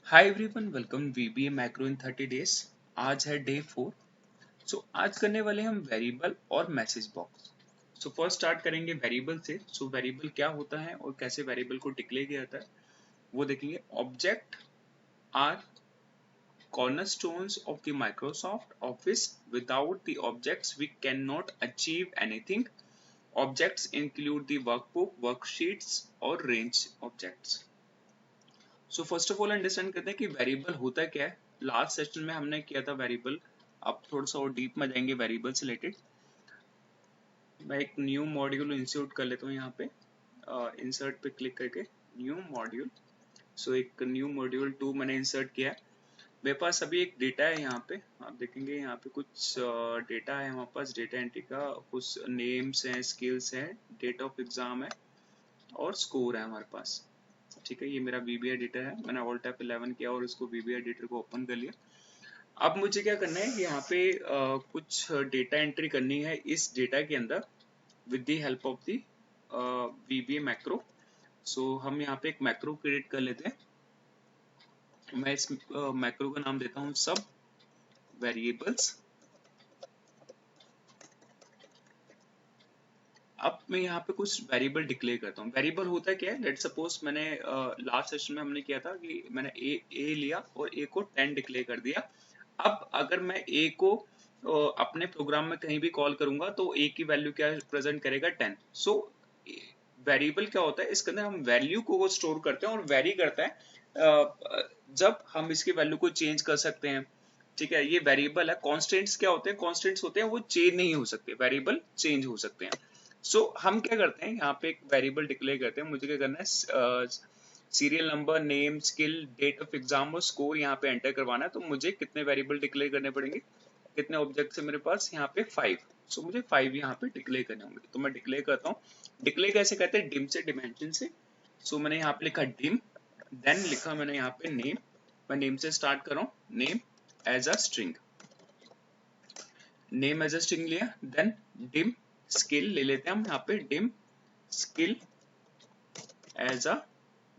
Hi everyone, welcome VBA macro in 30 days. आज है day 4। आज करने वाले हम वेरिएबल और मैसेज बॉक्स। फर्स्ट स्टार्ट करेंगे वेरिएबल से। वेरिएबल क्या होता है और कैसे वेरिएबल को डिक्लेयर किया जाता है वो देखेंगे। Object are cornerstones of the Microsoft Office. Without the objects we cannot achieve anything. Objects include the workbook, worksheets और range objects. First of all understand करते हैं कि वेरिएबल होता क्या है। लास्ट सेशन में हमने किया था वेरिएबल। अब थोड़ा सा और डीप में जाएंगे वेरिएबल से रिलेटेड। मैं एक न्यू मॉड्यूल इंसर्ट कर लेता हूँ यहाँ पे। इंसर्ट पे क्लिक करके न्यू मॉड्यूल। एक न्यू मॉड्यूल 2 मैंने इंसर्ट किया है। मेरे पास अभी एक डेटा है यहाँ पे। आप देखेंगे यहाँ पे कुछ डेटा है हमारे पास। डेटा एंट्री का कुछ नेम्स हैं, स्किल्स हैं, डेट ऑफ एग्जाम है और स्कोर है हमारे पास। ठीक है, ये मेरा VBA एडिटर है। मैंने Alt F11 किया और इसको VBA एडिटर को ओपन कर लिया। अब मुझे क्या करना है, यहाँ पे कुछ डेटा एंट्री करनी है इस डेटा के अंदर with the help of the VBA macro. हम यहाँ पे एक मैक्रो क्रिएट कर लेते हैं। मैं इस मैक्रो का नाम देता हूँ सब वेरिएबल्स। अब मैं यहाँ पे कुछ वेरिएबल डिक्लेयर करता हूँ। वेरिएबल होता है क्या है, लेट सपोज मैंने लास्ट सेशन में हमने किया था कि मैंने ए लिया और ए को 10 डिक्लेयर कर दिया। अब अगर मैं ए को अपने प्रोग्राम में कहीं भी कॉल करूंगा तो ए की वैल्यू क्या प्रेजेंट करेगा, 10। वेरिएबल क्या होता है, इसके अंदर हम वैल्यू को स्टोर करते हैं और वेरी करता है जब हम इसकी वैल्यू को चेंज कर सकते हैं। ठीक है, ये वेरिएबल है। कॉन्स्टेंट्स क्या होते हैं, कॉन्स्टेंट्स होते हैं वो चेंज नहीं हो सकते, वेरिएबल चेंज हो सकते हैं। हम क्या करते हैं, यहाँ पे एक वेरिएबल डिक्लेयर करते हैं। मुझे क्या करना है, serial number, name, skill, date of exam और स्कोर यहाँ पे एंटर करवाना है। तो मुझे कितने वेरिएबल डिक्लेयर करने पड़ेंगे, कितने ऑब्जेक्ट्स है मेरे पास यहाँ पे 5। मुझे 5 यहाँ पे डिक्लेयर करने होंगे। तो मैं डिक्लेयर करता हूँ। डिक्लेयर कैसे करते हैं, डिम से, डिमेंशन से। मैंने यहाँ पे लिखा डिम, देन लिखा मैंने यहाँ पे नेम। मैं नेम से स्टार्ट कर रहा हूँ। Name as a string, name as a string लिया। देन डिम स्किल ले लेते हैं हम यहाँ पे, डिम स्किल एज अ,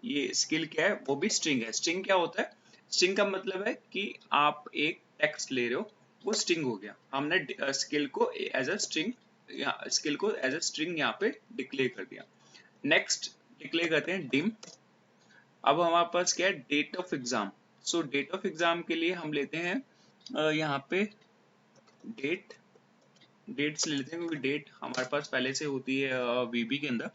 ये स्किल क्या है, वो भी स्ट्रिंग है। स्ट्रिंग क्या होता है, स्ट्रिंग का मतलब है कि आप एक टेक्स्ट ले रहे हो, वो स्ट्रिंग हो गया। हमने स्किल को एज अ स्ट्रिंग, स्किल को एज अ स्ट्रिंग यहाँ पे डिक्लेयर कर दिया। नेक्स्ट डिक्लेयर करते हैं डिम। अब हमारे पास क्या है, date of exam. Date of exam के लिए हम लेते हैं यहाँ पे डेट, डेट्स ले लेते हैं क्योंकि डेट हमारे पास पहले से होती है VB के अंदर।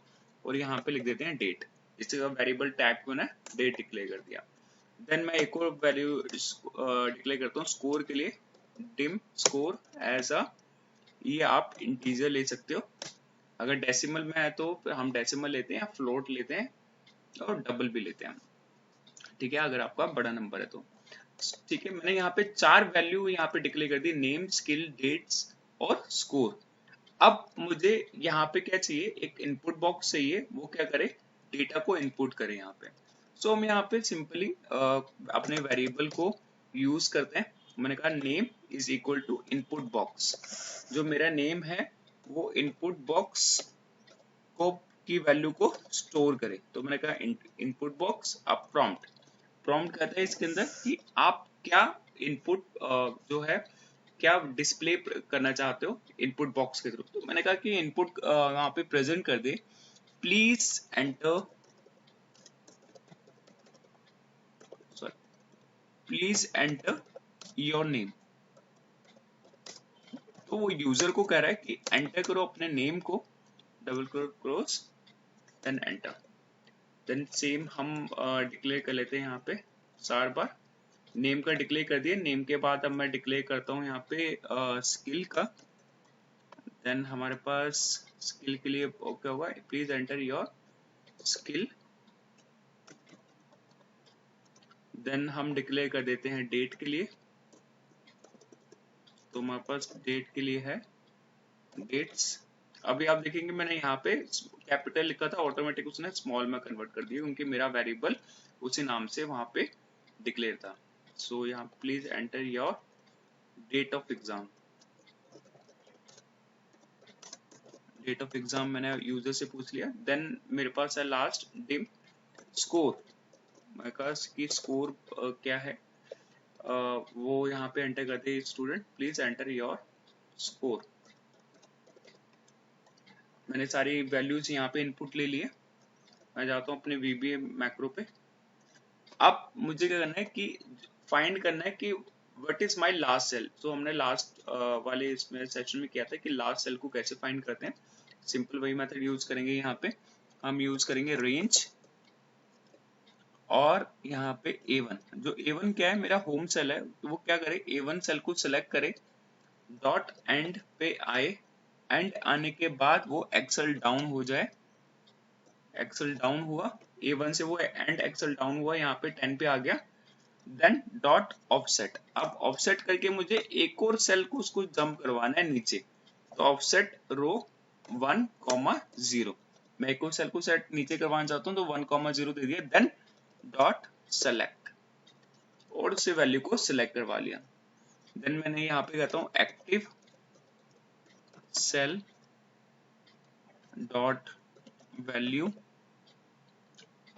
और यहाँ पे लिख देते हैं डेट। इसका वेरिएबल टैग को ना डेट डिक्लेयर कर दिया। देन मैं एक और वैल्यू डिक्लेयर करता हूँ स्कोर के लिए। डिम स्कोर एज अ, ये आप इंटीजर ले सकते हो। अगर डेसिमल में है तो हम डेसिमल लेते हैं, फ्लोट लेते हैं और डबल भी लेते हैं। ठीक है, अगर आपका बड़ा नंबर है तो। ठीक है, मैंने यहाँ पे 4 वैल्यू यहाँ पे डिक्लेयर कर दी, नेम, स्किल, डेट्स और स्कोर। अब मुझे यहाँ पे क्या चाहिए, एक इनपुट बॉक्स चाहिए, वो क्या करे, डेटा को इनपुट करे यहाँ पे। हम यहाँ पे सिंपली अपने वेरिएबल को यूज करते हैं। मैंने कहा name is equal to input box. जो मेरा नेम है वो इनपुट बॉक्स को की वैल्यू को स्टोर करे। तो मैंने कहा इनपुट बॉक्स। अब प्रॉम्प्ट, प्रॉम्प्ट कहता है इसके अंदर कि आप क्या इनपुट जो है क्या डिस्प्ले करना चाहते हो इनपुट बॉक्स के थ्रू। तो मैंने कहा कि इनपुट वहां पे प्रेजेंट कर दे, please enter, sorry, please enter your name. तो वो यूजर को कह रहा है कि एंटर करो अपने नेम को, double cross, then enter. Then same हम डिक्लेयर कर लेते हैं यहाँ पे 4 बार। नेम का डिक्लेयर कर दिया। नेम के बाद अब मैं डिक्लेयर करता हूँ यहाँ पे स्किल का। देन हमारे पास स्किल के लिए क्या होगा, please enter your skill. Then हम डिक्लेयर कर देते हैं डेट के लिए। तो हमारे पास डेट के लिए है डेट्स। अभी आप देखेंगे मैंने यहाँ पे कैपिटल लिखा था, ऑटोमेटिक उसने स्मॉल में कन्वर्ट कर दिया क्योंकि मेरा वेरिएबल उसी नाम से वहां पे डिक्लेयर था। यहाँ please enter your date of exam. Date of exam मैंने यूजर से पूछ लिया। देन मेरे पास है लास्ट डिम स्कोर। विकास की स्कोर क्या है वो यहाँ पे एंटर करते हैं। Student please enter your score. मैंने सारी वैल्यूज यहाँ पे इनपुट ले लिए। मैं जाता हूँ अपने VBA मैक्रो पे। अब मुझे क्या करना है कि फाइंड करना है कि what is my last cell. तो हमने लास्ट वाले इसमें सेक्शन में किया था कि लास्ट सेल को कैसे फाइंड करते हैं। सिंपल वही मेथड यूज करेंगे। यहाँ पे हम यूज करेंगे रेंज और यहाँ पे A1। जो A1 क्या है, मेरा होम सेल है, तो वो क्या करे, A1 सेल को सिलेक्ट करे, डॉट एंड पे आए, एंड आने के बाद वो एक्सेल डाउन हो जाए। एक्सेल डाउन हुआ, A1 से वो एंड एक्सेल डाउन हुआ, यहाँ पे 10 पे आ गया। Then dot offset. अब ऑफसेट करके मुझे एक और सेल को उसको जंप करवाना है नीचे। तो ऑफसेट रो 1,0। मैं एक और सेल को सेट नीचे करवाना चाहता हूँ, तो 1,0 दे दिया। देन डॉट सेलेक्ट और उससे वैल्यू को सिलेक्ट करवा लिया। देन मैंने यहाँ पे कहता हूँ एक्टिव सेल डॉट वैल्यू।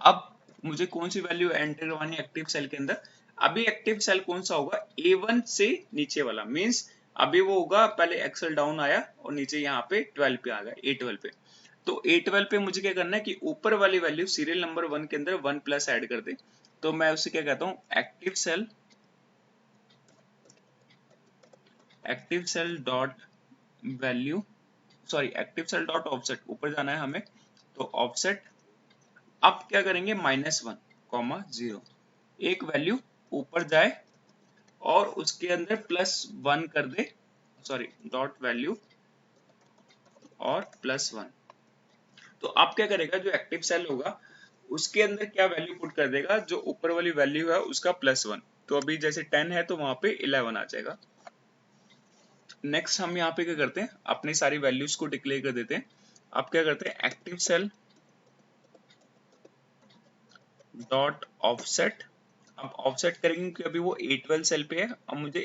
अब मुझे कौन सी वैल्यू एंटर करवानी है एक्टिव सेल के अंदर। अभी एक्टिव सेल कौन सा होगा, A1 से नीचे वाला। मींस अभी वो होगा, पहले एक्सेल डाउन आया और नीचे यहाँ पे 12 पे आ गया, A12 पे। तो A12 पे मुझे क्या करना है कि ऊपर वाली वैल्यू सीरियल नंबर 1 के अंदर 1 प्लस ऐड कर दे। तो मैं उसे क्या कहता हूँ, active cell dot value, sorry active cell dot offset. ऊपर जाना है हमें, तो ऑफसेट। अब क्या करेंगे, -1,0। एक वैल्यू ऊपर जाए और उसके अंदर +1 कर दे, सॉरी डॉट वैल्यू और +1। तो आप क्या करेगा, जो एक्टिव सेल होगा उसके अंदर क्या वैल्यू पुट कर देगा, जो ऊपर वाली वैल्यू है उसका +1। तो अभी जैसे 10 है तो वहां पे 11 आ जाएगा। नेक्स्ट हम यहाँ पे क्या करते हैं, अपनी सारी वैल्यूज को डिक्लेयर कर देते हैं। अब क्या करते हैं, एक्टिव सेल डॉट ऑफसेट। अब ऑफसेट करेंगे कि अभी वो A12 सेल पे है, अब मुझे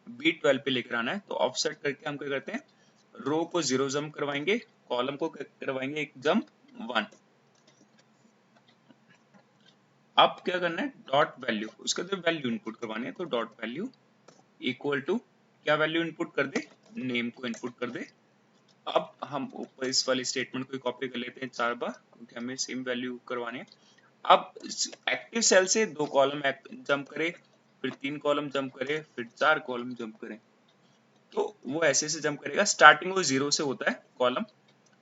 B12 पे लेकर आना है। तो ऑफसेट करके हम क्या करते हैं, रो को 0 जंप करवाएंगे, कॉलम को करवाएंगे एक जंप 1। अब क्या करना है, डॉट वैल्यू, उसके अंदर वैल्यू इनपुट करवानी है। तो डॉट वैल्यू इक्वल टू, क्या वैल्यू इनपुट कर दे, नेम को इनपुट कर दे। अब हम ऊपर इस वाली स्टेटमेंट को कॉपी कर लेते हैं 4 बार, क्योंकि हमें सेम वैल्यू करवानी है। अब एक्टिव सेल से 2 कॉलम जंप करे, फिर 3 कॉलम जंप करे, फिर 4 कॉलम जंप करे। तो वो ऐसे से जंप करेगा। स्टार्टिंग वो 0 से होता है कॉलम,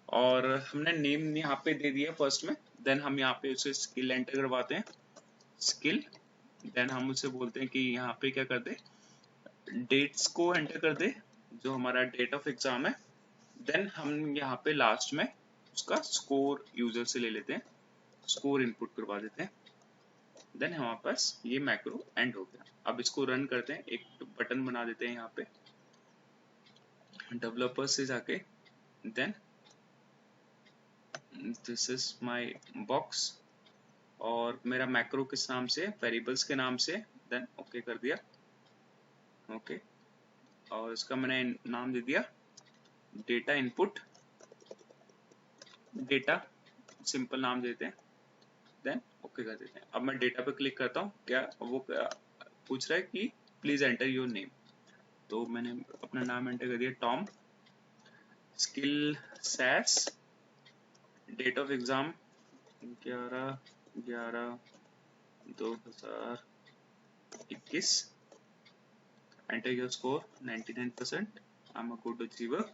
और हमने नेम यहाँ पे दे दिया फर्स्ट में। देन हम यहाँ पे उसे स्किल एंटर करवाते हैं, स्किल। देन हम उसे बोलते हैं कि यहाँ पे क्या कर दे, डेट्स को एंटर कर दे, जो हमारा डेट ऑफ एग्जाम है। देन हम यहाँ पे लास्ट में उसका स्कोर यूजर से ले लेते हैं, स्कोर इनपुट करवा देते हैं। देन हमारे पास ये मैक्रो एंड हो गया। अब इसको रन करते हैं, एक बटन बना देते हैं यहाँ पे डेवलपर से जाके। Then this is my box, और मेरा मैक्रो किस नाम से, वेरिएबल्स के नाम से। देन ओके कर दिया, ओके। और इसका मैंने नाम दे दिया डेटा इनपुट, डेटा सिंपल नाम देते हैं। देन ओके कर देते हैं। अब मैं डेटा पे क्लिक करता हूँ, क्या वो पूछ रहा है कि प्लीज एंटर योर नेम। तो मैंने अपना नाम एंटर कर दिया, Tom. Skill SAS, date of exam 11/11/2021। Enter your score 99%। I am a good achiever.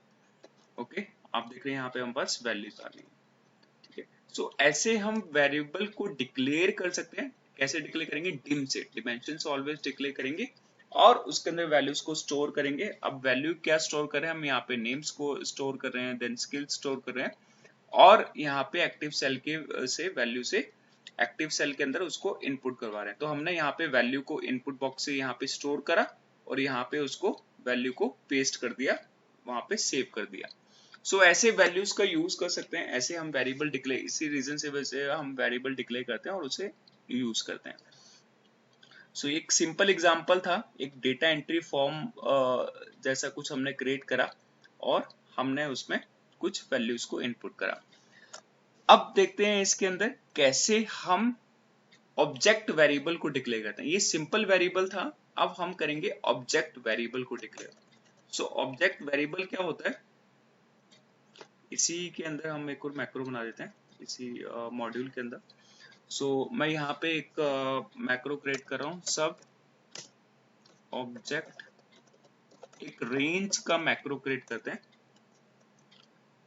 Okay, आप देख रहे हैं यहाँ पे हमारे पास वैल्यूज आ गई। ठीक है, सो ऐसे हम वेरिएबल को डिक्लेयर कर सकते हैं। कैसे डिक्लेयर करेंगे, डिम से, डिमेंशंस ऑलवेज डिक्लेयर करेंगे और उसके अंदर वैल्यूज को स्टोर करेंगे। अब वैल्यू क्या स्टोर कर रहे हैं, हम यहाँ पे नेम्स को स्टोर कर रहे हैं, देन स्किल्स स्टोर कर रहे हैं, और यहाँ पे एक्टिव सेल के से वैल्यू से एक्टिव सेल के अंदर उसको इनपुट करवा रहे हैं। तो हमने यहाँ पे वैल्यू को इनपुट बॉक्स से यहाँ पे स्टोर करा और यहाँ पे उसको वैल्यू को पेस्ट कर दिया, वहां पे सेव कर दिया। सो ऐसे वैल्यूज का यूज कर सकते हैं, ऐसे हम वेरिएबल डिक्लेयर, इसी रीजन से वैसे हम वेरिएबल डिक्लेयर करते हैं और उसे यूज करते हैं। सो एक सिंपल एग्जांपल था, एक डेटा एंट्री फॉर्म जैसा कुछ हमने क्रिएट करा और हमने उसमें कुछ वैल्यूज को इनपुट करा। अब देखते हैं इसके अंदर कैसे हम ऑब्जेक्ट वेरिएबल को डिक्लेयर करते हैं। ये सिंपल वेरिएबल था, अब हम करेंगे ऑब्जेक्ट वेरिएबल को डिक्लेयर। सो ऑब्जेक्ट वेरिएबल क्या होता है, इसी के अंदर हम एक और मैक्रो बना देते हैं इसी मॉड्यूल के अंदर। सो मैं यहाँ पे एक मैक्रो क्रिएट कर रहा हूँ, सब ऑब्जेक्ट, एक रेंज का मैक्रो क्रिएट करते हैं।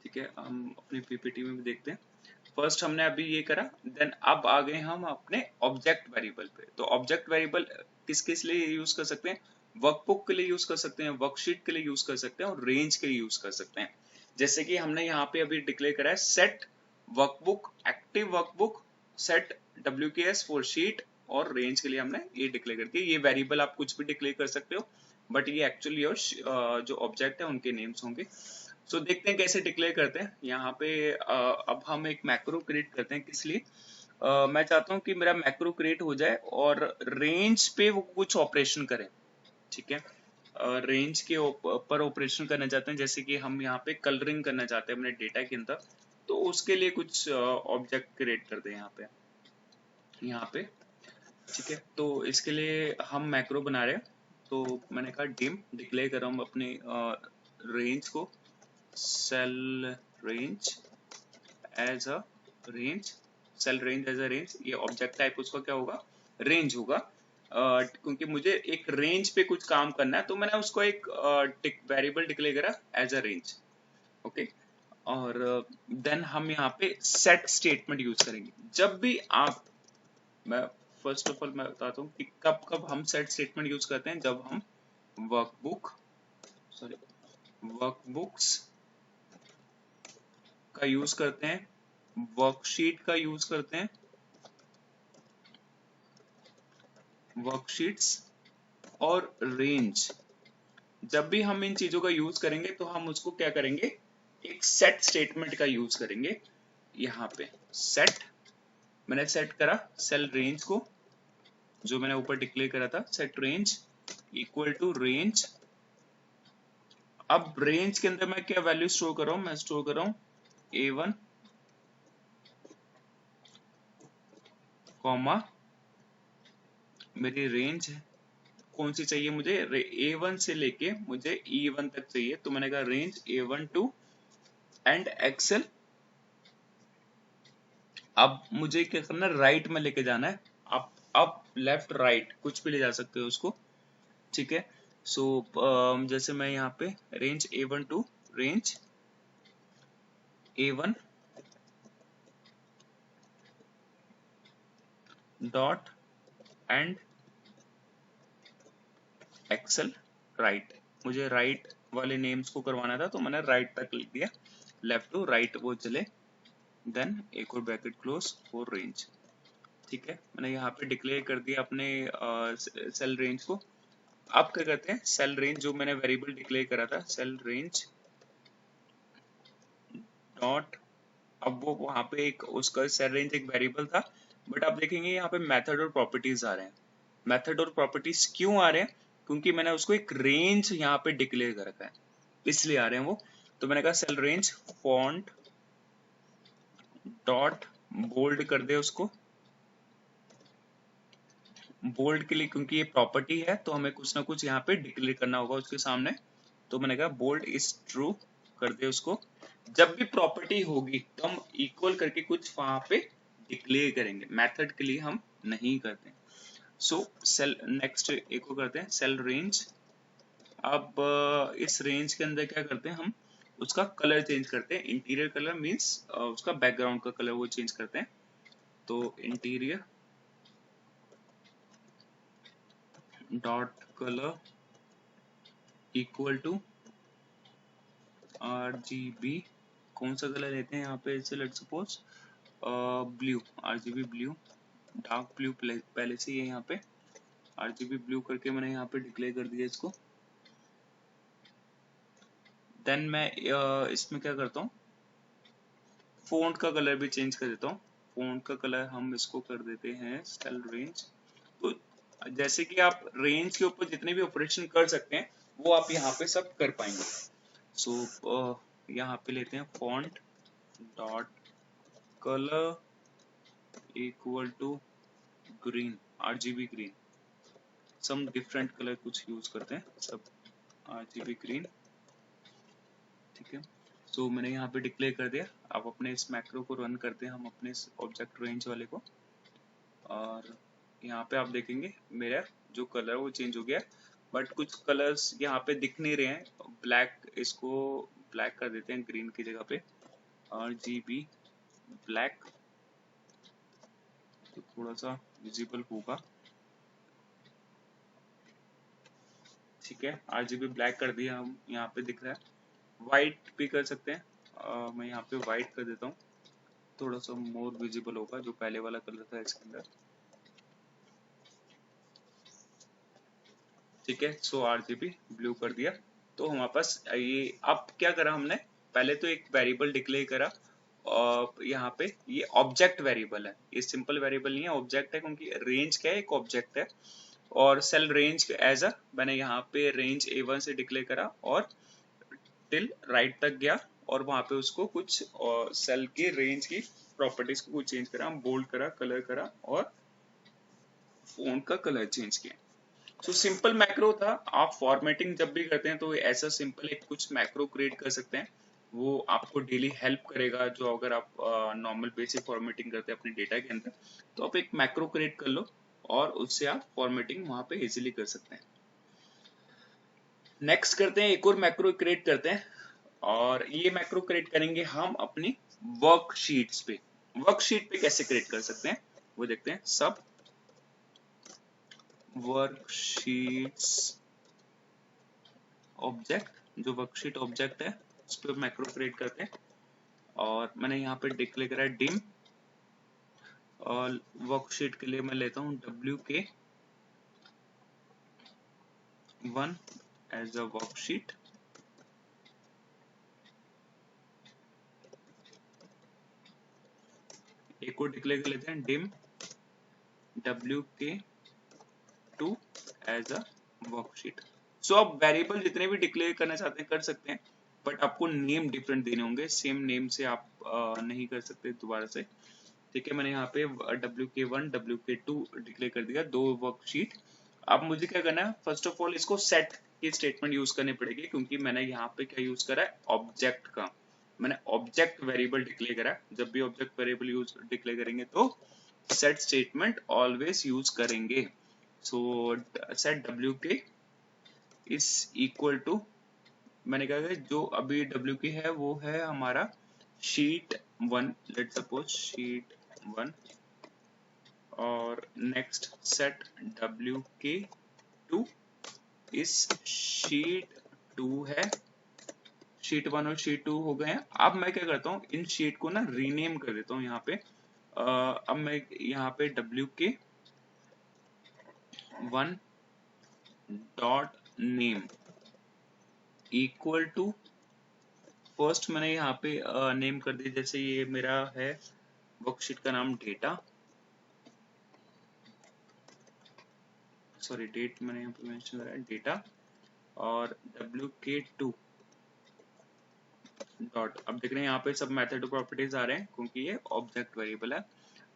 ठीक है, हम अपनी पीपीटी में भी देखते हैं। फर्स्ट हमने अभी ये करा, देन अब आ गए हम अपने ऑब्जेक्ट वेरिएबल पे। तो ऑब्जेक्ट वेरिएबल किस किस लिए यूज कर सकते हैं, वर्कबुक के लिए यूज कर सकते हैं, वर्कशीट के लिए यूज कर सकते हैं और रेंज के लिए यूज कर सकते हैं। जैसे कि हमने यहाँ पे अभी डिक्लेयर करा है set workbook, active workbook, set WKS for sheet, और रेंज के लिए हमने ये डिक्लेयर कर दिया। ये वेरिएबल आप कुछ भी डिक्लेयर कर सकते हो, बट ये एक्चुअली जो ऑब्जेक्ट है उनके नेम्स होंगे। सो देखते हैं कैसे डिक्लेयर करते हैं। यहाँ पे अब हम एक मैक्रो क्रिएट करते हैं, किस लिए, मैं चाहता हूँ कि मेरा मैक्रो क्रिएट हो जाए और रेंज पे वो कुछ ऑपरेशन करे। ठीक है, रेंज के ऊपर ऑपरेशन करना चाहते हैं, जैसे कि हम यहाँ पे कलरिंग करना चाहते हैं अपने डेटा के अंदर, तो उसके लिए कुछ ऑब्जेक्ट क्रिएट करते हैं यहाँ पे। ठीक है, तो इसके लिए हम मैक्रो बना रहे हैं। तो मैंने कहा डिम डिक्लेयर कर रहा हूँ अपने रेंज को, cell range as a range, cell range as a range. ये ऑब्जेक्ट टाइप उसका क्या होगा, रेंज होगा। क्योंकि मुझे एक रेंज पे कुछ काम करना है, तो मैंने उसको एक वेरिएबल डिक्लेयर करा एज अ रेंज। ओके, और देन हम यहाँ पे सेट स्टेटमेंट यूज करेंगे। जब भी आप, मैं फर्स्ट ऑफ ऑल मैं बताता हूँ कि कब कब हम सेट स्टेटमेंट यूज करते हैं, जब हम वर्कबुक्स का यूज करते हैं, वर्कशीट का यूज करते हैं, वर्कशीट्स और रेंज। जब भी हम इन चीजों का यूज करेंगे तो हम उसको क्या करेंगे, एक सेट स्टेटमेंट का यूज करेंगे। यहाँ पे सेट, मैंने सेट करा सेल रेंज को, जो मैंने ऊपर डिक्लेयर करा था, set range equal to range. अब रेंज के अंदर मैं क्या वैल्यू स्टोर कर रहा हूं, मैं स्टोर कर रहा हूं A1 कॉमा, मेरी रेंज कौन सी चाहिए मुझे, A1 से लेके मुझे E1 तक चाहिए। तो मैंने कहा range A1 to and Excel. अब मुझे क्या करना है, राइट में लेके जाना है, अप लेफ्ट राइट कुछ भी ले जा सकते हो उसको। ठीक है, सो जैसे मैं यहाँ पे range A1 to range A1 dot end excel right, मुझे राइट वाले नेम्स को करवाना था, तो मैंने राइट तक लिख दिया, लेफ्ट टू राइट वो चले। देन एक और ब्रैकेट क्लोज फॉर रेंज। ठीक है, मैंने यहाँ पे डिक्लेयर कर दिया अपने सेल रेंज को। अब क्या करते हैं, सेल रेंज जो मैंने वेरिएबल डिक्लेयर करा था, सेल रेंज डॉट, अब वो वहां पे एक उसका सेल रेंज एक वेरिएबल था, बट आप देखेंगे यहाँ पे मेथड और प्रॉपर्टीज आ रहे हैं। मेथड और प्रॉपर्टीज क्यों आ रहे हैं, क्योंकि मैंने उसको एक रेंज यहाँ पे डिक्लेयर कर रखा है, इसलिए आ रहे हैं वो। तो मैंने कहा cell range font dot bold कर दे उसको, बोल्ड के लिए क्योंकि ये प्रॉपर्टी है तो हमें कुछ ना कुछ यहाँ पे डिक्लेयर करना होगा उसके सामने। तो मैंने कहा बोल्ड इज ट्रू कर दे उसको। जब भी प्रॉपर्टी होगी तो हम इक्वल करके कुछ वहां पे डिक्लेयर करेंगे, मेथड के लिए हम नहीं करते। सो सेल नेक्स्ट एक को करते हैं सेल रेंज। अब इस रेंज के अंदर क्या करते हैं, हम उसका कलर चेंज करते हैं। इंटीरियर कलर मीन्स उसका बैकग्राउंड का कलर वो चेंज करते हैं। तो interior dot colour equal to RGB, कौन सा कलर लेते हैं यहाँ पे, इसे let's suppose blue, RGB blue, dark blue पहले से ही है यहाँ पे, RGB ब्लू करके मैंने यहाँ पे डिक्लेयर कर दिया इसको। देन मैं इसमें क्या करता हूँ, फॉन्ट का कलर भी चेंज कर देता हूँ। फॉन्ट का कलर हम इसको कर देते हैं सेल रेंज। तो जैसे कि आप रेंज के ऊपर जितने भी ऑपरेशन कर सकते हैं वो आप यहाँ पे सब कर पाएंगे। सो यहाँ पे लेते हैं font dot colour equal to green, RGB green, some different colour कुछ यूज करते हैं, सब RGB ग्रीन। ठीक है, सो मैंने यहाँ पे डिक्लेयर कर दिया। अब अपने इस मैक्रो को रन करते हैं हम अपने इस ऑब्जेक्ट रेंज वाले को, और यहाँ पे आप देखेंगे मेरा जो कलर वो चेंज हो गया, बट कुछ कलर्स यहाँ पे दिख नहीं रहे हैं। ब्लैक, इसको ब्लैक कर देते हैं ग्रीन की जगह पे, RGB ब्लैक, तो थोड़ा सा विजिबल होगा। ठीक है, RGB ब्लैक कर दिया हम, यहाँ पे दिख रहा है। वाइट भी कर सकते हैं, मैं यहाँ पे वाइट कर देता हूँ, थोड़ा सा मोर विजिबल होगा, जो पहले वाला कलर था इसके अंदर। ठीक है, सो RGB ब्लू कर दिया। तो हमारे पास ये, अब क्या करा हमने, पहले तो एक वेरिएबल डिक्लेयर करा, और यहाँ पे ये ऑब्जेक्ट वेरिएबल है, ये सिंपल वेरिएबल नहीं है, ऑब्जेक्ट है, क्योंकि रेंज क्या है, एक ऑब्जेक्ट है। और सेल रेंज एज अ, मैंने यहाँ पे रेंज A1 से डिक्लेयर करा और टिल राइट तक गया, और वहां पे उसको कुछ सेल की रेंज की प्रॉपर्टीज को कुछ चेंज करा, बोल्ड करा, कलर करा, और फॉन्ट का कलर चेंज किया। तो सिंपल मैक्रो था। आप फॉर्मेटिंग जब भी करते हैं तो ऐसा सिंपल एक कुछ मैक्रो क्रिएट कर सकते हैं, वो आपको डेली हेल्प करेगा। जो अगर आप नॉर्मल बेसिक फॉर्मेटिंग करते हैं अपने डेटा के अंदर, तो आप एक मैक्रो क्रिएट कर लो और उससे आप फॉर्मेटिंग वहां पे इजीली कर सकते हैं। नेक्स्ट करते हैं, एक और मैक्रो क्रिएट करते हैं, और ये मैक्रो क्रिएट करेंगे हम अपनी वर्कशीट्स पे। वर्कशीट पे कैसे क्रिएट कर सकते हैं वो देखते हैं। सब वर्कशीट्स ऑब्जेक्ट, जो वर्कशीट ऑब्जेक्ट है उस पर मैक्रो क्रिएट करते हैं, और मैंने यहाँ पे डिक्लेयर करा डिम, और वर्कशीट के लिए मैं लेता हूँ WK1 एज अ वर्कशीट। एक और डिक्लेयर कर लेते हैं dim WK2 as a worksheet. So आप वेरिएबल जितने भी डिक्लेयर करना चाहते हैं कर सकते हैं, बट आपको नेम डिफरेंट देने होंगे, सेम नेम से आप नहीं कर सकते दोबारा से। ठीक है, मैंने यहाँ पे WK1 WK2 डिक्लेयर कर दिया, दो वर्कशीट। अब मुझे क्या करना है, फर्स्ट ऑफ ऑल इसको सेट की स्टेटमेंट यूज करनी पड़ेगी, क्योंकि मैंने यहाँ पे क्या यूज करा है, ऑब्जेक्ट का। मैंने ऑब्जेक्ट वेरिएबल डिक्लेयर करा है। जब भी ऑब्जेक्ट वेरिएबल यूज डिक्लेयर करेंगे तो सेट स्टेटमेंट ऑलवेज यूज करेंगे। So set WK is equal to, मैंने कहा कि जो अभी WK है वो है हमारा शीट 1, लेट सपोज शीट 1, और नेक्स्ट सेट WK2 इस शीट 2 है। शीट 1 और शीट 2 हो गए हैं। अब मैं क्या करता हूँ, इन शीट को ना रीनेम कर देता हूँ यहाँ पे। अब मैं यहाँ पे WK1 dot name equal to, first मैंने यहाँ पे नेम कर दिया, जैसे ये मेरा है वर्कशीट का नाम डेटा, सॉरी डेट मैंने यहाँ पे मेंशन करा है डेटा, और WK2 डॉट, अब देख रहे हैं यहाँ पे सब मेथड प्रॉपर्टीज आ रहे हैं क्योंकि ये ऑब्जेक्ट वेरिएबल है।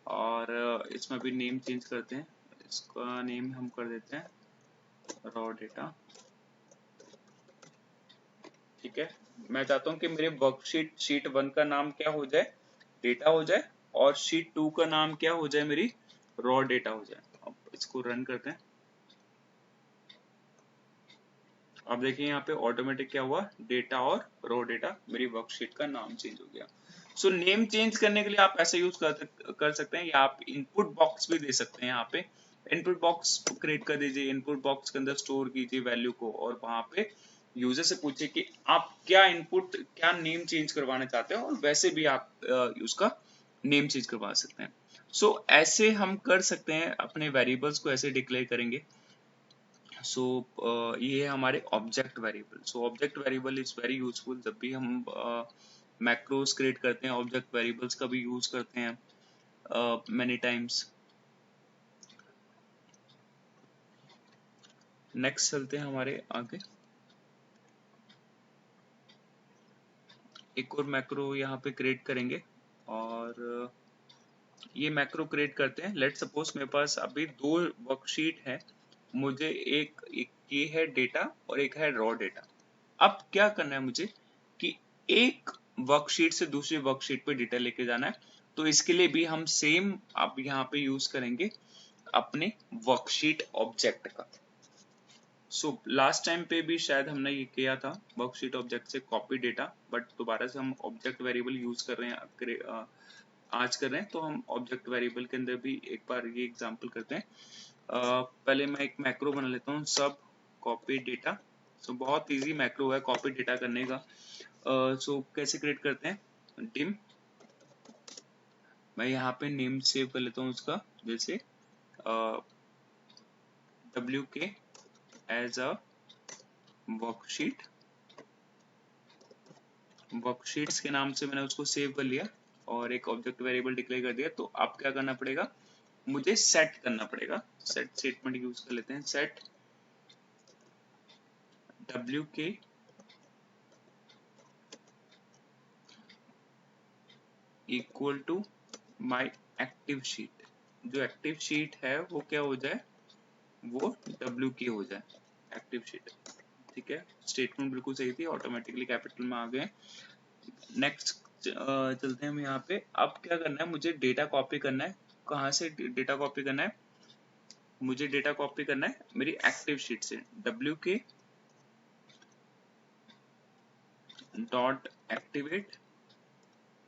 और इसमें भी नेम चेंज करते हैं, इसका नेम हम कर देते हैं रॉ डेटा। ठीक है, मैं चाहता हूँ कि मेरे वर्कशीट शीट 1 का नाम क्या हो जाए, डेटा हो जाए, और शीट 2 का नाम क्या हो जाए, मेरी रॉ डेटा हो जाए। अब इसको रन करते हैं। अब देखिए यहाँ पे ऑटोमेटिक क्या हुआ, डेटा और रो डेटा, मेरी वर्कशीट का नाम चेंज हो गया। सो नेम चेंज करने के लिए आप ऐसे यूज कर सकते हैं, या आप इनपुट बॉक्स भी दे सकते हैं। यहाँ पे इनपुट बॉक्स क्रिएट कर दीजिए, इनपुट बॉक्स के अंदर स्टोर कीजिए वैल्यू को, और वहां पे यूजर से पूछिए कि आप क्या इनपुट, क्या नेम चेंज करवाना चाहते हो, और वैसे भी आप उसका नेम चेंज करवा सकते हैं। सो ऐसे हम कर सकते हैं, अपने वेरिएबल्स को ऐसे डिक्लेयर करेंगे। सो ये है हमारे object variable. So object variable is very useful. जब भी हम मैक्रोस क्रिएट करते हैं, ऑब्जेक्ट वेरिएबल्स का भी यूज करते हैं मेनी टाइम्स। नेक्स्ट चलते हैं हमारे आगे, एक और मैक्रो यहाँ पे क्रिएट करेंगे, और ये मैक्रो क्रिएट करते हैं। लेट सपोज मेरे पास अभी दो वर्कशीट है, मुझे एक ये है डेटा और एक है रॉ डेटा। अब क्या करना है मुझे कि एक वर्कशीट से दूसरी वर्कशीट पे डेटा लेके जाना है, तो इसके लिए भी हम सेम अब यहाँ पे यूज करेंगे अपने वर्कशीट ऑब्जेक्ट का। सो लास्ट टाइम पे भी शायद हमने ये किया था वर्कशीट ऑब्जेक्ट से कॉपी डेटा, बट दोबारा से हम ऑब्जेक्ट वेरिएबल यूज कर रहे हैं, आज कर रहे हैं, तो हम ऑब्जेक्ट वेरिएबल के अंदर भी एक बार ये एग्जांपल करते हैं। पहले मैं एक मैक्रो बना लेता हूँ, सब कॉपी डेटा। सो बहुत इजी मैक्रो है कॉपी डेटा करने का। सो कैसे क्रिएट करते हैं, डिम, मैं यहाँ पे नेम सेव कर लेता हूँ उसका, जैसे wk as a worksheet, worksheets के नाम से मैंने उसको सेव कर लिया और एक ऑब्जेक्ट वेरिएबल डिक्लेयर कर दिया। तो अब क्या करना पड़ेगा, मुझे सेट करना पड़ेगा, सेट स्टेटमेंट यूज कर लेते हैं। Set wk equal to my active sheet, जो एक्टिव शीट है वो क्या हो जाए, वो wk हो जाए, एक्टिव शीट। ठीक है, स्टेटमेंट बिल्कुल सही थी, ऑटोमेटिकली कैपिटल में आ गए। नेक्स्ट चलते हैं हम यहाँ पे। अब क्या करना है, मुझे डेटा कॉपी करना है। कहाँ से डेटा कॉपी करना है, मुझे डेटा कॉपी करना है मेरी एक्टिव शीट से। wk डॉट एक्टिवेट,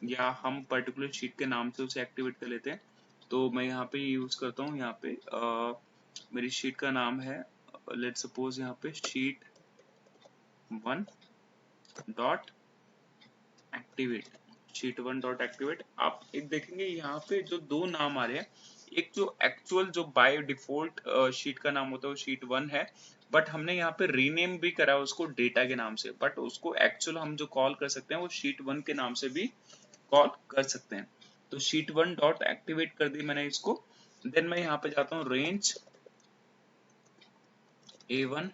या हम पर्टिकुलर शीट के नाम से उसे एक्टिवेट कर लेते हैं। तो मैं यहाँ पे यूज करता हूँ, यहाँ पे मेरी शीट का नाम है, लेट सपोज यहाँ पे sheet 1 dot activate, sheet 1 dot activate. आप एक देखेंगे यहाँ पे जो दो नाम आ रहे हैं, एक जो एक्चुअल जो बाय डिफॉल्ट शीट का नाम होता है वो शीट 1 है, बट हमने यहाँ पे रीनेम भी करा उसको डेटा के नाम से, बट उसको एक्चुअल हम जो कॉल कर सकते हैं वो शीट 1 के नाम से भी कॉल कर सकते हैं। तो शीट 1 डॉट एक्टिवेट कर दी मैंने इसको। देन मैं यहाँ पे जाता हूँ range A1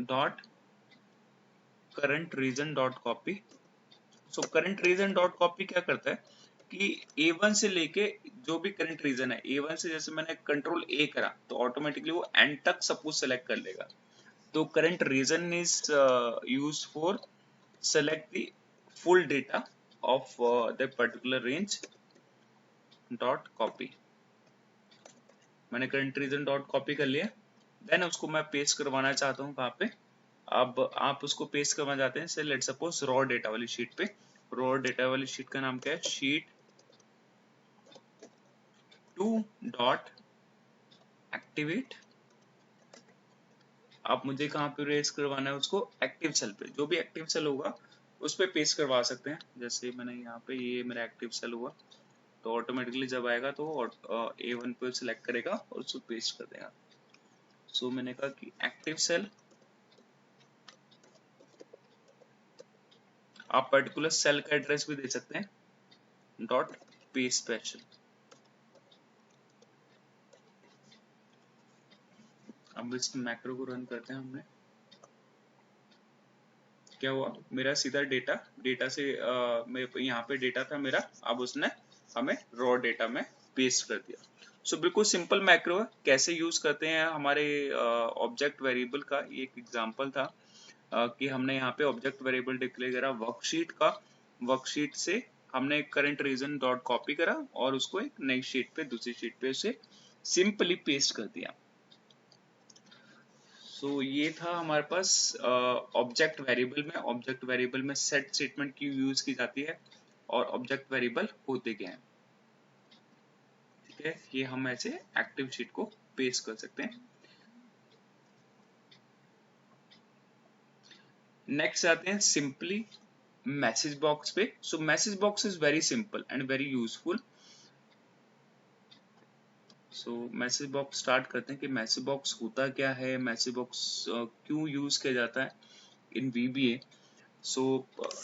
dot current region dot copy. So current region dot copy क्या करता है कि A1 से लेके जो भी करंट रीजन है, A1 से जैसे मैंने कंट्रोल A करा तो ऑटोमेटिकली वो एंड तक सपोज सेलेक्ट कर लेगा। तो current region is used for select the full data of the particular range dot copy। मैंने करंट रीजन डॉट कॉपी कर लिया। देन उसको मैं पेस्ट करवाना चाहता हूँ कहाँ पे, अब आप उसको पेस्ट करवाना चाहते हैं से लेट सपोज रॉ डेटा वाली शीट पे। रॉ डेटा वाली शीट का नाम क्या है, शीट 2 डॉट एक्टिवेट। आप मुझे कहाँ पे पेस्ट करवाना है उसको, एक्टिव सेल पे, जो भी एक्टिव सेल होगा उस पे पेस्ट करवा सकते हैं। जैसे मैंने यहाँ पे ये मेरा एक्टिव सेल हुआ, तो ऑटोमेटिकली जब आएगा तो A1 पे सिलेक्ट करेगा और उसको पेस्ट कर देगा। सो मैंने कहा कि एक्टिव सेल, आप पर्टिकुलर सेल का एड्रेस भी दे सकते हैं, डॉट पे स्पेशल। अब इस मैक्रो को रन करते हैं हमने, क्या हुआ, मेरा सीधा डेटा डेटा से मेरे यहाँ पे डेटा था मेरा, अब उसने हमें रॉ डेटा में पेस्ट कर दिया। सो बिल्कुल सिंपल मैक्रो है। कैसे यूज करते हैं हमारे ऑब्जेक्ट वेरिएबल का, ये एक एग्जांपल था कि हमने यहाँ पे ऑब्जेक्ट वेरिएबल डिक्लेयर करा वर्कशीट का, वर्कशीट से हमने करंट रीजन डॉट कॉपी करा और उसको एक नई शीट पे, दूसरी शीट पे उसे सिंपली पेस्ट कर दिया। सो ये था हमारे पास ऑब्जेक्ट वेरिएबल में। ऑब्जेक्ट वेरिएबल में सेट स्टेटमेंट की यूज की जाती है और ऑब्जेक्ट वेरिएबल होते क्या हैं। ठीक है, ये हम ऐसे एक्टिव शीट को पेस्ट कर सकते हैं। नेक्स्ट आते हैं सिंपली मैसेज बॉक्स पे। So message box is very simple and very useful. So message box start करते हैं कि मैसेज बॉक्स होता क्या है, मैसेज बॉक्स क्यों यूज किया जाता है इन VBA। सो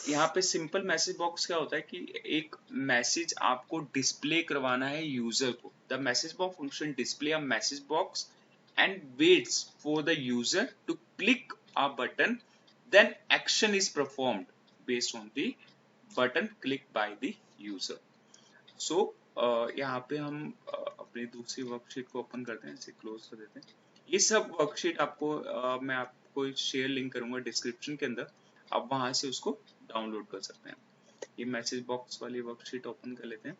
यहाँ पे सिंपल मैसेज बॉक्स क्या होता है कि एक मैसेज आपको डिस्प्ले करवाना है यूजर को। The message box function display a message box and waits for the user to click a button, then action is performed based on the button clicked by the user. So यहाँ पे हम अपनी दूसरी worksheet को open करते हैं, इसे close कर देते हैं। ये सब वर्कशीट आपको मैं आपको शेयर लिंक करूंगा डिस्क्रिप्शन के अंदर, आप वहां से उसको डाउनलोड कर सकते हैं। ये मैसेज बॉक्स वाली वर्कशीट ओपन कर लेते हैं।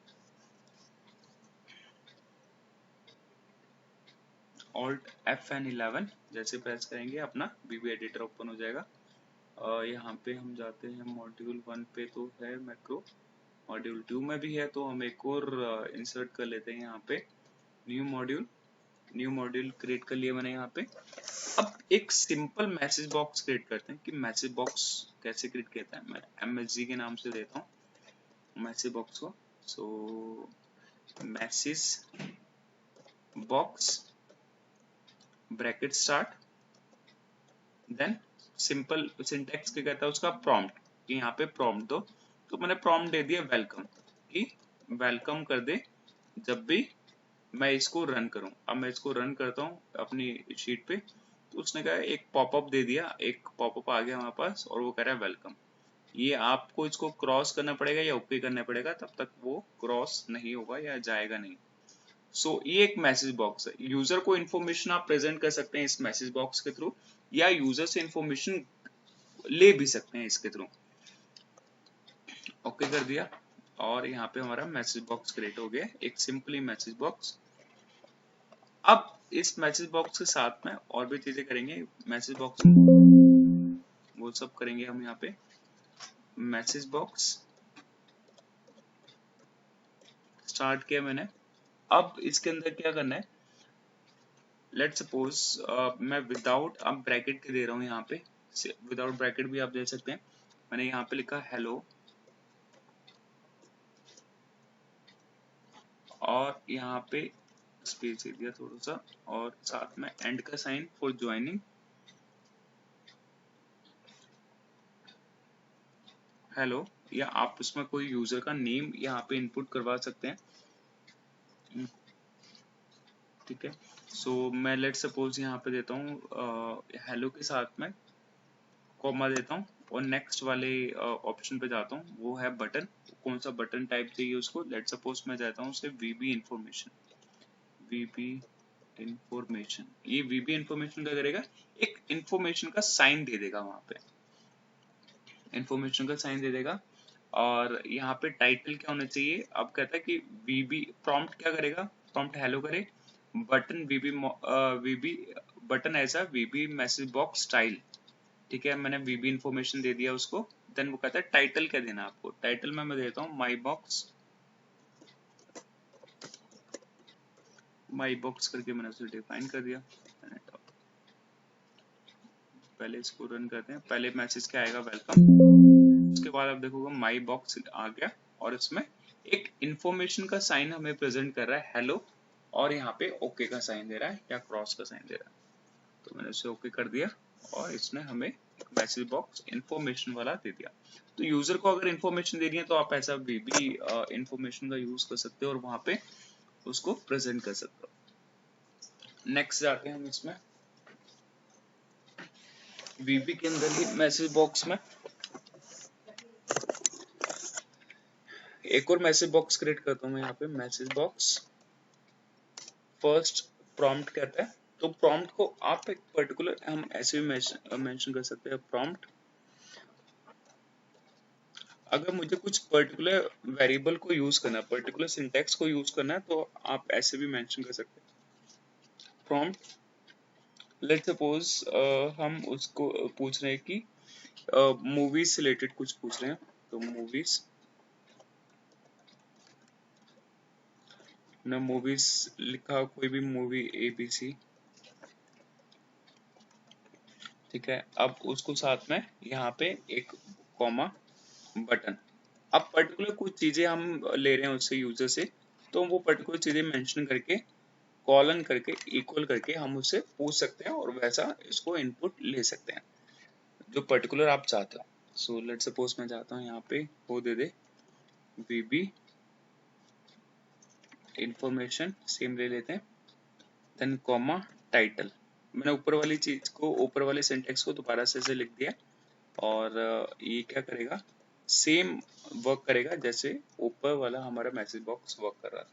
Alt F11 जैसे प्रेस करेंगे अपना VB एडिटर ओपन हो जाएगा। यहाँ पे हम जाते हैं मॉड्यूल 1 पे, तो है मैक्रो। मॉड्यूल 2 में भी है, तो हम एक और इंसर्ट कर लेते हैं यहाँ पे। न्यू मॉड्यूल क्रिएट कर लिया मैंने यहाँ पे। अब एक सिंपल मैसेज बॉक्स क्रिएट करते हैं कि मैसेज बॉक्स कैसे क्रिएट किया है। मैं MSG के नाम से देता हूँ मैसेज बॉक्स को। So message box bracket start, then simple syntax क्या कहता है उसका, प्रॉम्प्ट, कि यहाँ पे प्रॉम्प्ट दो। तो मैंने प्रॉम्प्ट दे दिया वेलकम, कि वेलकम कर दे जब भी मैं इसको रन करूं। अब मैं इसको रन करता हूं अपनी शीट पे, तो उसने कहा एक पॉपअप दे दिया, एक पॉपअप आ गया हमारे पास और वो कह रहा है वेलकम। ये आपको इसको क्रॉस करना पड़ेगा या ओके करना पड़ेगा, तब तक वो क्रॉस नहीं होगा या जाएगा नहीं। सो ये एक मैसेज बॉक्स है। यूजर को इन्फॉर्मेशन आप प्रेजेंट कर सकते हैं इस मैसेज बॉक्स के थ्रू, या यूजर से इन्फॉर्मेशन ले भी सकते हैं इसके थ्रू। ओके कर दिया और यहाँ पे हमारा मैसेज बॉक्स क्रिएट हो गया, एक सिंपली मैसेज बॉक्स। अब इस मैसेज बॉक्स के साथ में और भी चीजें करेंगे। मैसेज बॉक्स वो सब करेंगे हम यहाँ पे। मैसेज बॉक्स स्टार्ट किया मैंने। अब इसके अंदर क्या करना है, लेट सपोज मैं विदाउट अब ब्रैकेट के दे रहा हूँ यहाँ पे, विदाउट ब्रैकेट भी आप दे सकते हैं। मैंने यहाँ पे लिखा हेलो और यहाँ पे स्पेस दे दिया थोड़ा सा, और साथ में एंड का साइन फॉर ज्वाइनिंग हेलो, या आप उसमें कोई यूजर का नेम यहाँ पे इनपुट करवा सकते हैं। ठीक है, सो मैं लेट सपोज यहाँ पे देता हूँ हेलो के साथ में कॉमा देता हूँ और नेक्स्ट वाले ऑप्शन पे जाता हूँ, वो है बटन। कौन सा बटन टाइप चाहिए उसको, लेट सपोज मैं जाता हूँ उसे VB इंफॉर्मेशन। ये VB इंफॉर्मेशन क्या करेगा, एक इंफॉर्मेशन का साइन दे देगा, वहां पे इंफॉर्मेशन का साइन दे देगा। और यहाँ पे टाइटल क्या होना चाहिए, अब कहता है कि VB प्रॉम्प्ट क्या करेगा, प्रॉम्प्ट हेलो करे, बटन VB बटन ऐसा VB मैसेज बॉक्स स्टाइल। ठीक है, मैंने VB इंफॉर्मेशन दे दिया उसको। देन वो कहता है टाइटल क्या देना आपको, टाइटल में मैं देता हूँ माई बॉक्स करके मैंने उसे डिफाइन कर दिया। पहले इसको रन करते हैं। पहले मैसेज क्या आएगा, वेलकम। उसके बाद आप देखोगे माई बॉक्स आ गया और इसमें एक इंफॉर्मेशन का साइन हमें प्रेजेंट कर रहा है हेलो, और यहाँ पे ओके का साइन दे रहा है या क्रॉस का साइन दे रहा है। तो मैंने उसे ओके कर दिया और इसने हमें मैसेज बॉक्स इंफॉर्मेशन वाला दे दिया। तो यूजर को अगर इंफॉर्मेशन देनी है तो आप ऐसा VB इंफॉर्मेशन का यूज कर सकते हो और वहां पे उसको प्रेजेंट कर सकते हो। नेक्स्ट जाते हैं हम इसमें VB के अंदर ही मैसेज बॉक्स में एक और मैसेज बॉक्स क्रिएट करता हूँ मैं यहाँ पे। मैसेज बॉक्स फर्स्ट प्रॉम्प्ट कहता है, तो प्रॉम्प्ट को आप एक पर्टिकुलर हम ऐसे भी मेंशन कर सकते हैं। प्रॉम्प्ट अगर मुझे कुछ पर्टिकुलर वेरिएबल को यूज करना है, पर्टिकुलर सिंटैक्स को यूज करना है, तो आप ऐसे भी मेंशन कर सकते हैं। प्रॉम्प्ट लेट सपोज हम उसको पूछ रहे हैं कि मूवीज से रिलेटेड कुछ पूछ रहे हैं, तो मूवीज ना, मूवीज लिखा, कोई भी मूवी ABC। ठीक है, अब उसको साथ में यहाँ पे एक कॉमा बटन। अब पर्टिकुलर कुछ चीजें हम ले रहे हैं उससे यूजर से, तो वो पर्टिकुलर चीजें मेंशन करके कॉलन करके इक्वल करके हम उससे पूछ सकते हैं और वैसा इसको इनपुट ले सकते हैं जो पर्टिकुलर आप चाहते हो। सो लेट सपोज मैं चाहता हूँ यहाँ पे वो दे दे VB इंफॉर्मेशन, सेम ले लेते हैं, देन कॉमा टाइटल। मैंने ऊपर वाली चीज को, ऊपर वाले सिंटेक्स को दोबारा से लिख दिया और ये क्या करेगा, सेम वर्क करेगा जैसे ऊपर वाला हमारा मैसेज बॉक्स वर्क कर रहा था।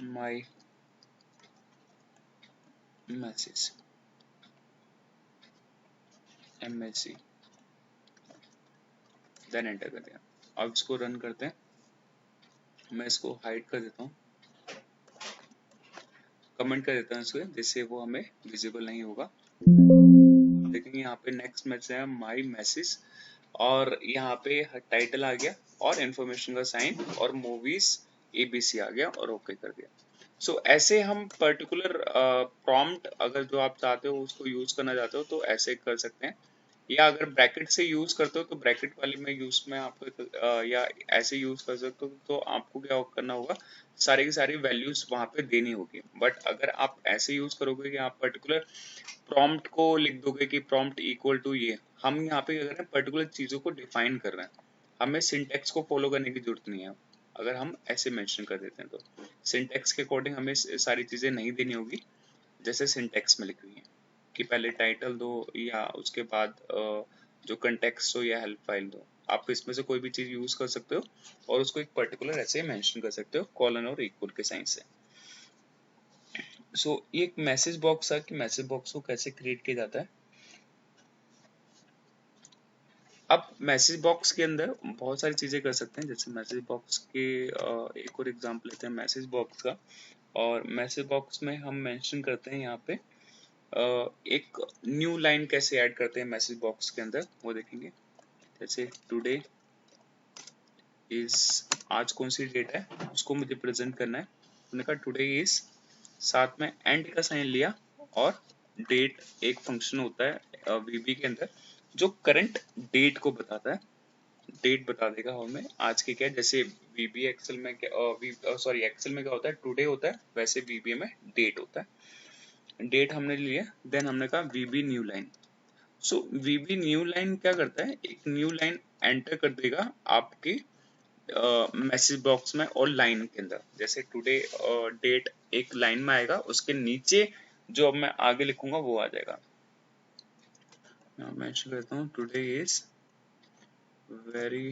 My message MSG, then enter कर दिया। अब इसको रन करते हैं। मैं इसको हाइड कर देता हूँ, कमेंट कर देता हूँ इसको, जिससे वो हमें विजिबल नहीं होगा। देखेंगे यहाँ पे नेक्स्ट मैसेज है माई मैसेज, और यहाँ पे टाइटल आ गया और इन्फॉर्मेशन का साइन और मूवीज ABC आ गया और ओके कर दिया। सो ऐसे हम पर्टिकुलर प्रॉम्प्ट अगर जो आप चाहते हो उसको यूज करना चाहते हो तो ऐसे कर सकते हैं, या अगर ब्रैकेट से यूज करते हो तो ब्रैकेट वाले में यूज में आपको या ऐसे यूज कर सकते हो तो आपको क्या करना होगा, सारी की सारी वैल्यूज वहां पे देनी होगी। बट अगर आप ऐसे यूज करोगे कि आप पर्टिकुलर प्रॉम्प्ट को लिख दोगे कि प्रॉम्प्ट इक्वल टू ये, हम यहाँ पे अगर पर्टिकुलर चीजों को डिफाइन कर रहे हैं, हमें सिंटेक्स को फॉलो करने की जरूरत नहीं है। अगर हम ऐसे मेंशन कर देते हैं तो सिंटेक्स के अकॉर्डिंग हमें सारी चीजें नहीं देनी होगी जैसे सिंटेक्स में लिखी हुई है कि पहले टाइटल दो या उसके बाद जो कंटेक्स्ट हो या हेल्प फाइल दो। आप इसमें से कोई भी चीज यूज कर सकते हो और उसको एक पर्टिकुलर ऐसे मेंशन कर सकते हो कॉलन और इक्वल के साइन से। सो ये एक मैसेज बॉक्स है कि मैसेज बॉक्स को कैसे क्रिएट किया जाता है। अब मैसेज बॉक्स के अंदर बहुत सारी चीजें कर सकते हैं, जैसे मैसेज बॉक्स के एक और एग्जांपल लेते हैं मैसेज बॉक्स का। और मैसेज बॉक्स में हम मेंशन करते हैं यहाँ पे एक न्यू लाइन कैसे ऐड करते हैं मैसेज बॉक्स के अंदर, वो देखेंगे। जैसे टुडे इज, आज कौन सी डेट है उसको मुझे प्रेजेंट करना है, मैंने कहा टुडे इज, साथ में एंड का साइन लिया, और डेट एक फंक्शन होता है VB के अंदर जो करंट डेट को बताता है। डेट बता देगा हमें आज की क्या है, जैसे VB एक्सेल में क्या सॉरी एक्सेल में क्या होता है, टुडे होता है, वैसे VB में डेट होता है। डेट हमने लिया, देन हमने कहा VB न्यू लाइन। सो VB न्यू लाइन क्या करता है, एक न्यू लाइन एंटर कर देगा आपकी मैसेज बॉक्स में और लाइन के अंदर। जैसे टुडे डेट एक लाइन में आएगा, उसके नीचे जो अब मैं आगे लिखूंगा वो आ जाएगा। मैं मेंशन करता हूँ today is very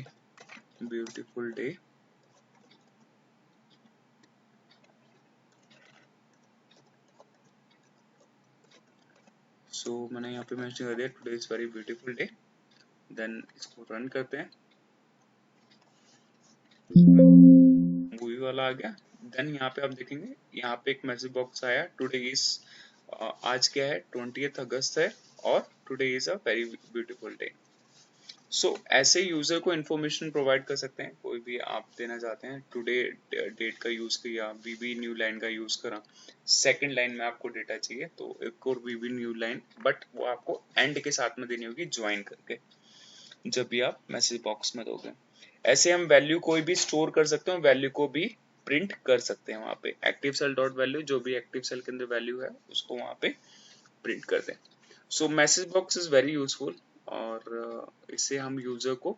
beautiful day, so मैंने यहाँ पे मेंशन कर दिया today is very beautiful day. Then इसको रन करते हैं, मूवी वाला आ गया। देन यहाँ पे आप देखेंगे यहाँ पे एक मैसेज बॉक्स आया, टुडे इज, आज क्या है 20th अगस्त है, और today is a very beautiful day. So ऐसे यूजर को इन्फॉर्मेशन प्रोवाइड कर सकते हैं, कोई भी आप देना चाहते हैं, टुडे डेट का यूज किया, VB न्यू लाइन का यूज करा, सेकंड लाइन में आपको डेटा चाहिए तो एक और VB न्यू लाइन, बट वो आपको एंड के साथ में देनी होगी ज्वाइन करके जब भी आप मैसेज बॉक्स में दोगे। ऐसे हम वैल्यू कोई भी स्टोर कर सकते हैं, वैल्यू को भी प्रिंट कर सकते हैं। वहां पे एक्टिव सेल डॉट वैल्यू, जो भी एक्टिव सेल के अंदर वैल्यू है उसको वहां पे प्रिंट कर दें। So message box is very useful, और इससे हम यूजर को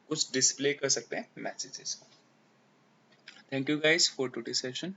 कुछ डिस्प्ले कर सकते हैं messages. Thank you guys for today session.